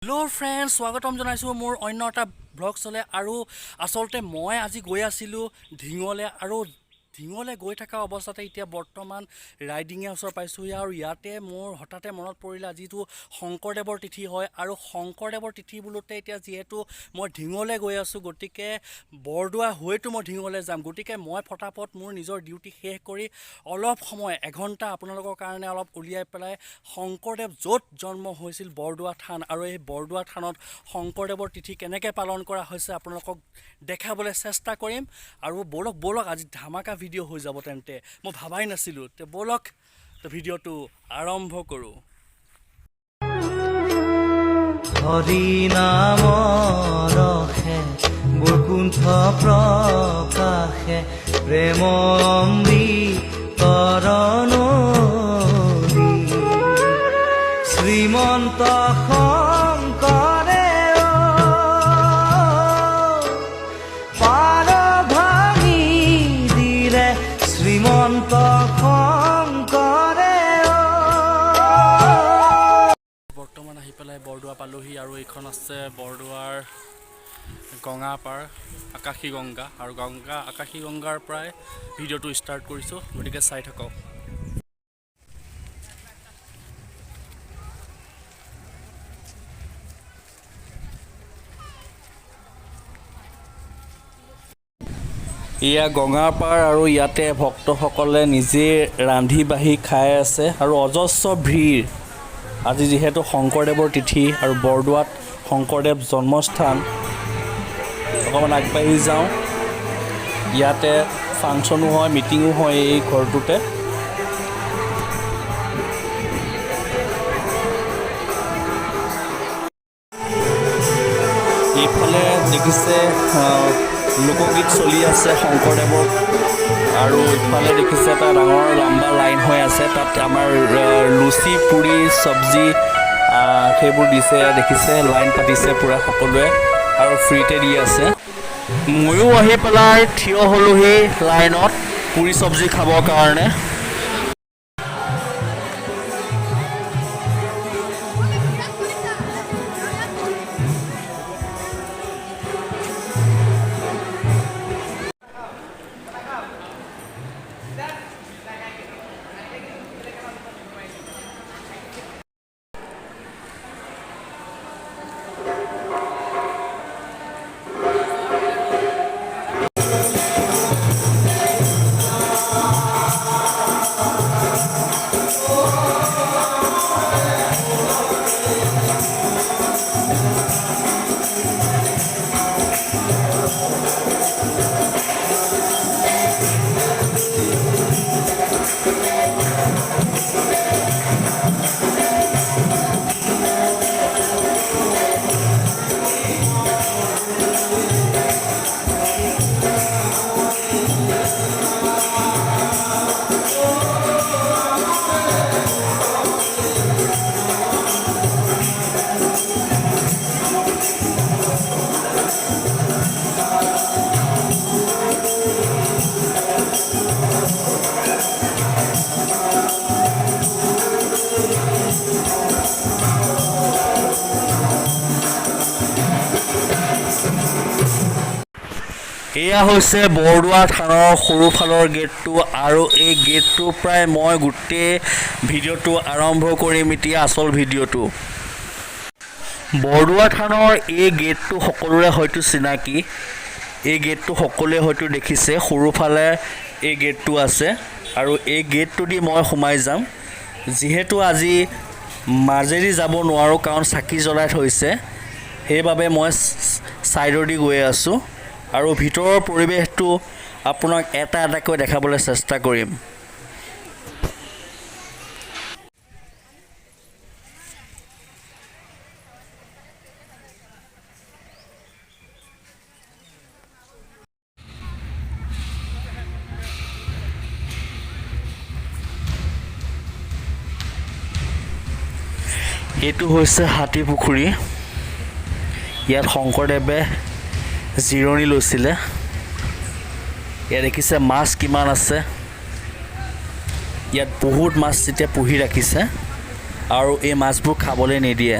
Hello' friends স্বাগতম জনাইছোঁ মোৰ অন্য এটা ব্লগ চলে আৰু আচলতে মই আজি গৈ আছিলোঁ ঢিঙলৈ গৈ থকা অৱস্থাতে এতিয়া বৰ্তমান ৰাইডিঙে ওচৰ পাইছোঁহি আৰু ইয়াতে মোৰ হঠাতে মনত পৰিলে আজিতো শংকৰদেৱৰ তিথি হয় আৰু শংকৰদেৱৰ তিথি বোলোতে এতিয়া যিহেতু মই ঢিঙলৈ গৈ আছোঁ গতিকে বৰদোৱা হৈতো মই ঢিঙলৈ যাম গতিকে মই ফটাফট মোৰ নিজৰ ডিউটি শেষ কৰি অলপ সময় এঘণ্টা আপোনালোকৰ কাৰণে অলপ উলিয়াই পেলাই শংকৰদেৱ য'ত জন্ম হৈছিল বৰদোৱা থান আৰু এই বৰদোৱা থানত শংকৰদেৱৰ তিথি কেনেকৈ পালন কৰা হৈছে আপোনালোকক দেখাবলৈ চেষ্টা কৰিম আৰু ব'লক আজি ধামাকা ভিডিঅ' হৈ যাব তেন্তে মই ভাবাই নাছিলোঁ তে ব'লক ভিডিঅ'টো আৰম্ভ কৰোঁ হৰি নাম ৰখে বৈকুণ্ঠ প্ৰকাশে প্ৰেম অমৃতৰণ শ্ৰীমন্ত শংকৰে পাৰ ভাঙি দিলে শ্ৰীমন্ত শংকৰে বৰ্তমান আহি পেলাই বৰদোৱা পালোহি আৰু এইখন আছে বৰদোৱাৰ গঙাপাৰ আকাশী গংগা আৰু আকাশী গংগাৰ পৰাই ভিডিঅ'টো ষ্টাৰ্ট কৰিছোঁ গতিকে চাই থাকক এয়া গঙাপাৰ আৰু ইয়াতে ভক্তসকলে নিজে ৰান্ধি বাঢ়ি খাই আছে আৰু অজস্ৰ ভিৰ আজি যিহেতু শংকৰদেৱৰ তিথি আৰু বৰদোৱাত শংকৰদেৱ জন্মস্থান অকণমান আগবাঢ়ি যাওঁ ইয়াতে ফাংচনো হয় মিটিঙো হয় এই ঘৰটোতে এইফালে দেখিছে লোকগীত চলি আছে শংকৰদেৱৰ আৰু ইফালে দেখিছে এটা ডাঙৰ লম্বা লাইন হৈ আছে তাত আমাৰ লুচি পুৰি চব্জি সেইবোৰ দিছে দেখিছে লাইন পাতিছে পূৰা সকলোৱে আৰু ফ্ৰীতে দি আছে ময়ো আহি পেলাই থিয় হ'লোহি লাইনত পুৰি চব্জি খাবৰ কাৰণে এয়া হৈছে বৰদোৱা থানৰ সৰুফালৰ গেটটো আৰু এই গেটটোৰ পৰাই মই গোটেই ভিডিঅ'টো আৰম্ভ কৰিম এতিয়া আচল ভিডিঅ'টো বৰদোৱা থানৰ এই গেটটো সকলোৰে হয়তো চিনাকি এই গেটটো সকলোৱে হয়তো দেখিছে সৰুফালে এই গেটটো আছে আৰু এই গেটটো দি মই সোমাই যাম যিহেতু আজি মাজেদি যাব নোৱাৰোঁ কাৰণ চাকি জ্বলাই থৈছে সেইবাবে মই ছাইডেদি গৈ আছোঁ আৰু ভিতৰৰ পৰিৱেশটো আপোনাক এটা এটাকৈ দেখাবলৈ চেষ্টা কৰিম এইটো হৈছে হাতী পুখুৰী ইয়াত শংকৰদেৱে জিৰণি লৈছিলে ইয়াত দেখিছে মাছ কিমান আছে ইয়াত বহুত মাছ যেতিয়া পুহি ৰাখিছে আৰু এই মাছবোৰ খাবলৈ নিদিয়ে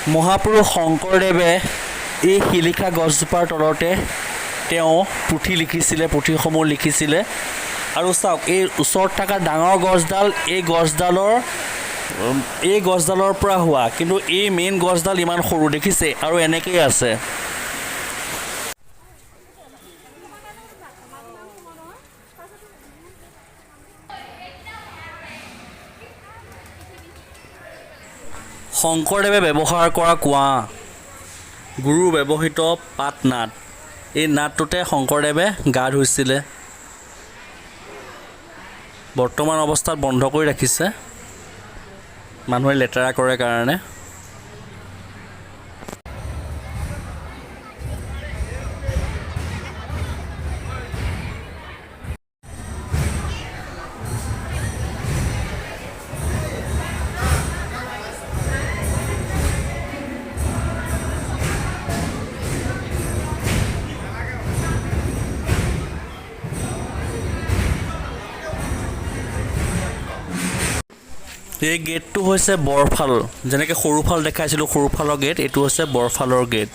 মহাপুৰুষ শংকৰদেৱে এই শিলিখা গছজোপাৰ তলতে তেওঁ পুথি লিখিছিলে, পুথিসমূহ লিখিছিলে। আৰু চাওক এই ওচৰত থকা ডাঙৰ গছডাল এই গছডালৰ পৰা হোৱা, কিন্তু এই মেইন গছডাল ইমান সৰু দেখিছে আৰু এনেকেই আছে। শংকৰদেৱে ব্যৱহাৰ কৰা কুঁৱা, গুৰু ব্যৱহৃত পাট নাট, এই নাটটোতে শংকৰদেৱে গা ধুইছিলে। বৰ্তমান অৱস্থাত বন্ধ কৰি ৰাখিছে, মানুহে লেতেৰা কৰে কাৰণে। এই গেটটো হৈছে বৰফাল, যেনেকৈ সৰুফাল দেখাইছিলোঁ, সৰুফালৰ গেট, এইটো হৈছে বৰফালৰ গেট।